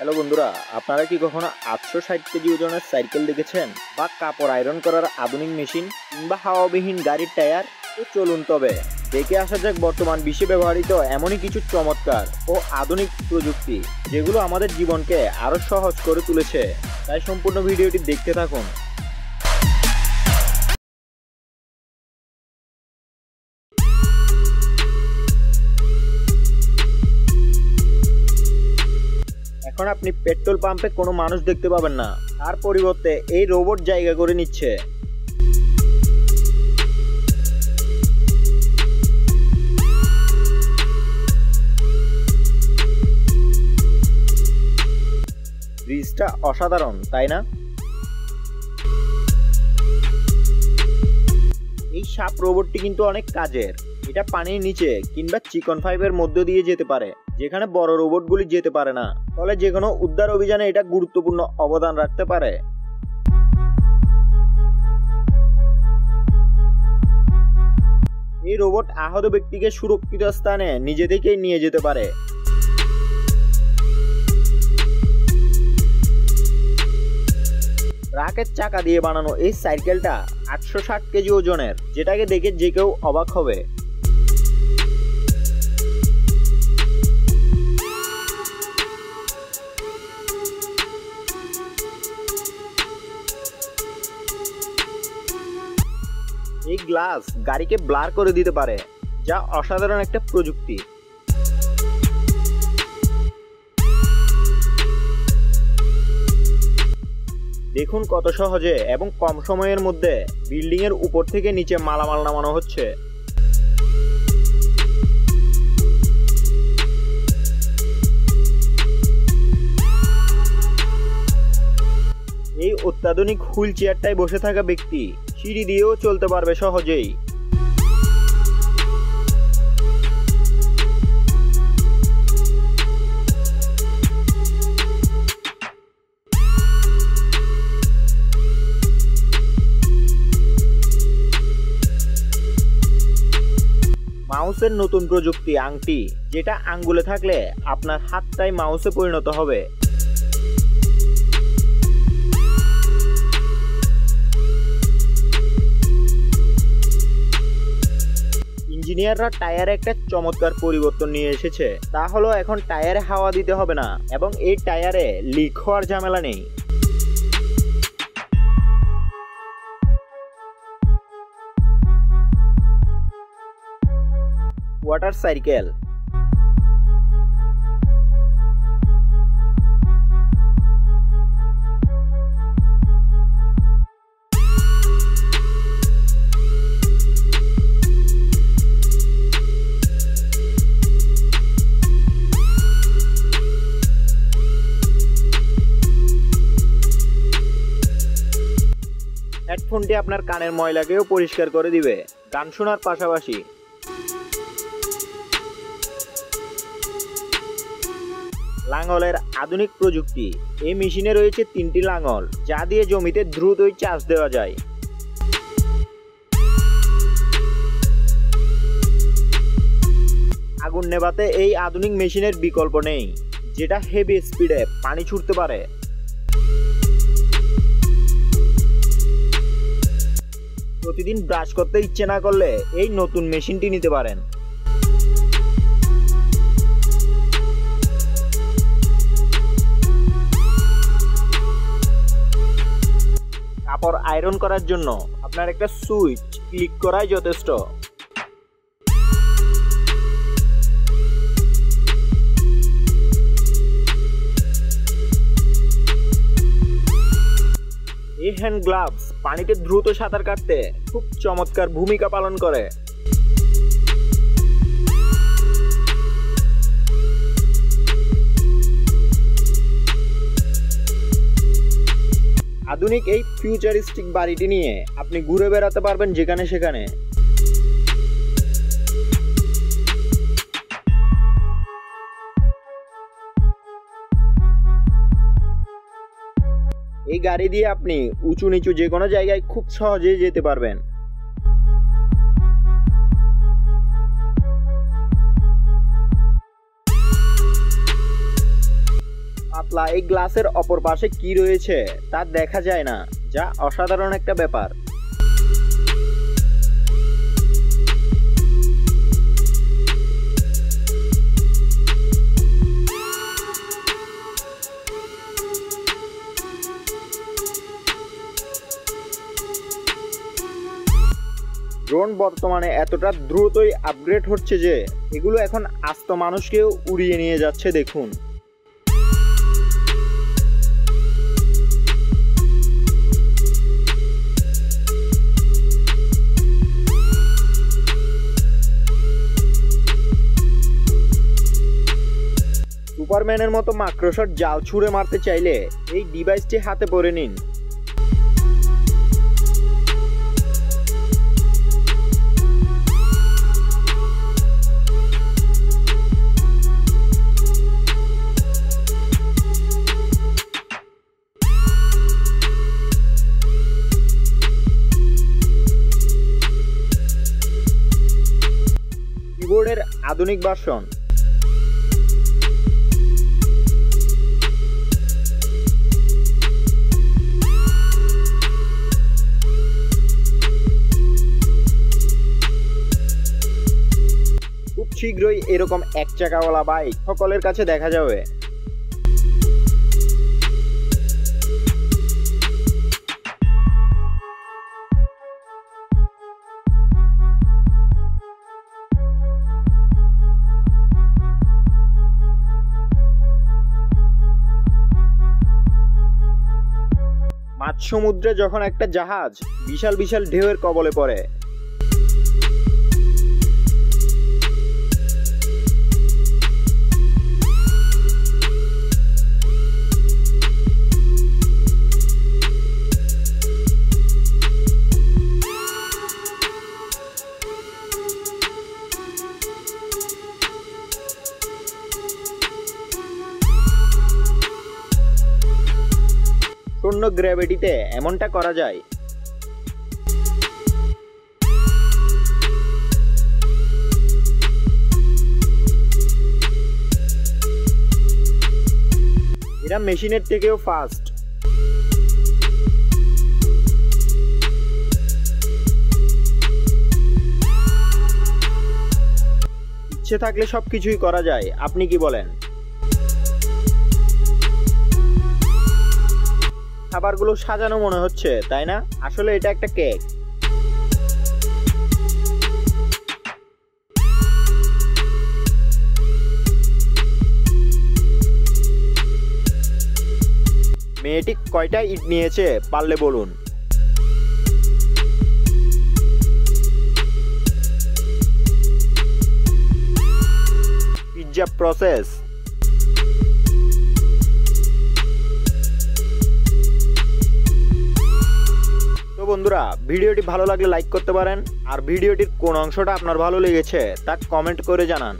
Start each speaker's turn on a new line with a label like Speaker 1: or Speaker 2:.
Speaker 1: Hello বন্ধুরা, আপনারা কি কখনো 860 কেজি ওজনের সাইকেল দেখেছেন বা কাপড় আয়রন করার আধুনিক মেশিন কিংবা হাওয়াবিহীন গাড়ির টায়ার? তো চলুন তবে দেখে আসা যাক বর্তমান বিশ্বে ব্যবহৃত এমনই কিছু চমৎকার ও আধুনিক প্রযুক্তি যেগুলো আমাদের জীবনকে আরো সহজ করে তুলেছে। তাই সম্পূর্ণ ভিডিওটি দেখতে থাকুন। এখন আপনি পেট্রোল পাম্পে কোনো মানুষ দেখতে পাবেন না, তার পরিবর্তে এই রোবট জায়গা করে নিচ্ছে। ব্রিজটা অসাধারণ, তাই না? এই সাপ রোবটটি কিন্তু অনেক কাজের। এটা পানির নিচে কিংবা চিকন পাইপের মধ্য দিয়ে যেতে পারে, যেখানে বড় রোবটগুলি যেতে পারে না। ফলে যে কোনো উদ্ধার অভিযানে এটা গুরুত্বপূর্ণ অবদান রাখতে পারে। এই রোবট আহত ব্যক্তিকে সুরক্ষিত স্থানে নিজে থেকেই নিয়ে যেতে পারে। ট্রাকের চাকা দিয়ে বানানো এই সাইকেলটা 860 কেজি ওজনের, যেটাকে দেখে যে কেউ অবাক হবে। এই গ্লাস গাড়িকে ব্লার করে দিতে পারে, যা অসাধারণ একটা প্রযুক্তি। দেখুন কত সহজে এবং কম সময়ের মধ্যে বিল্ডিং এর উপর থেকে নিচে মালামাল নামানো হচ্ছে। এই অত্যাধুনিক হুইল চেয়ারটায় বসে থাকা ব্যক্তি সিঁড়ি দিয়েও চলতে পারবে সহজেই। মাউসের নতুন প্রযুক্তি আংটি, যেটা আঙ্গুলে থাকলে আপনার হাতটাই মাউসে পরিণত হবে। ইঞ্জিনিয়াররা টায়ারে একটা চমৎকার পরিবর্তন নিয়ে এসেছে। তা হলো এখন টায়ারে হাওয়া দিতে হবে না এবং এই টায়ারে লিক হওয়ার ঝামেলা নেই। ওয়াটার সাইকেল, হেডফোনটি আপনার কানের ময়লাকেও পরিষ্কার করে দিবে গান শোনার পাশাপাশি। লাঙলের আধুনিক প্রযুক্তি, এই মেশিনে রয়েছে 3টি লাঙল, যা দিয়ে জমিতে দ্রুতই চাষ দেওয়া যায়। আগুন নেভাতে এই আধুনিক মেশিনের বিকল্প নেই, যেটা হেভি স্পিডে পানি ছুটতে পারে। প্রতিদিন ব্রাশ করতে ইচ্ছে না করলে এই নতুন মেশিনটি নিতে পারেন। কাপড় আয়রন করার জন্য আপনার একটা সুইচ ক্লিক করাই যথেষ্ট। এই হ্যান্ড গ্লাভস পানিতে দ্রুত সাঁতার কাটতে খুব চমৎকার ভূমিকা পালন করে। আধুনিক এই ফিউচারিস্টিক বাড়িটি নিয়ে আপনি ঘুরে বেড়াতে পারবেন যেখানে সেখানে। এই গাড়ি দিয়ে আপনি উঁচু নিচু যে কোনো জায়গায় খুব সহজেই যেতে পারবেন। পাতলা এই গ্লাসের অপর পাশে কি রয়েছে তা দেখা যায় না, যা অসাধারণ একটা ব্যাপার। ড্রোন বর্তমানে এতটা দ্রুতই আপগ্রেড হচ্ছে যে এগুলো এখন আস্ত মানুষকেও উড়িয়ে নিয়ে যাচ্ছে। দেখুন, সুপারম্যানের মতো মাকড়সার জাল ছুঁড়ে মারতে চাইলে এই ডিভাইসটি হাতে পরে নিন। কিবোর্ডের আধুনিক ভার্সন। খুব শীঘ্রই এরকম এক চাকাওয়ালা বাইক সকলের কাছে দেখা যাবে। মাঝ সমুদ্রে যখন একটা জাহাজ বিশাল বিশাল ঢেউয়ের কবলে পড়ে, শূন্য গ্র্যাভিটিতে এমনটা করা যায়। এরা মেশিনের থেকেও ফাস্ট। ইচ্ছে থাকলে সবকিছুই করা যায়, আপনি কি বলেন? খাবারগুলো সাজানো মনে হচ্ছে, তাই না? আসলে এটা একটা কেক। মেয়েটি কয়টা ইট নিয়েছে পারলে বলুন। Pizza process. তো বন্ধুরা, ভিডিওটি ভালো লাগলে লাইক করতে পারেন, আর ভিডিওটির কোন অংশটা আপনার ভালো লেগেছে তা কমেন্ট করে জানান।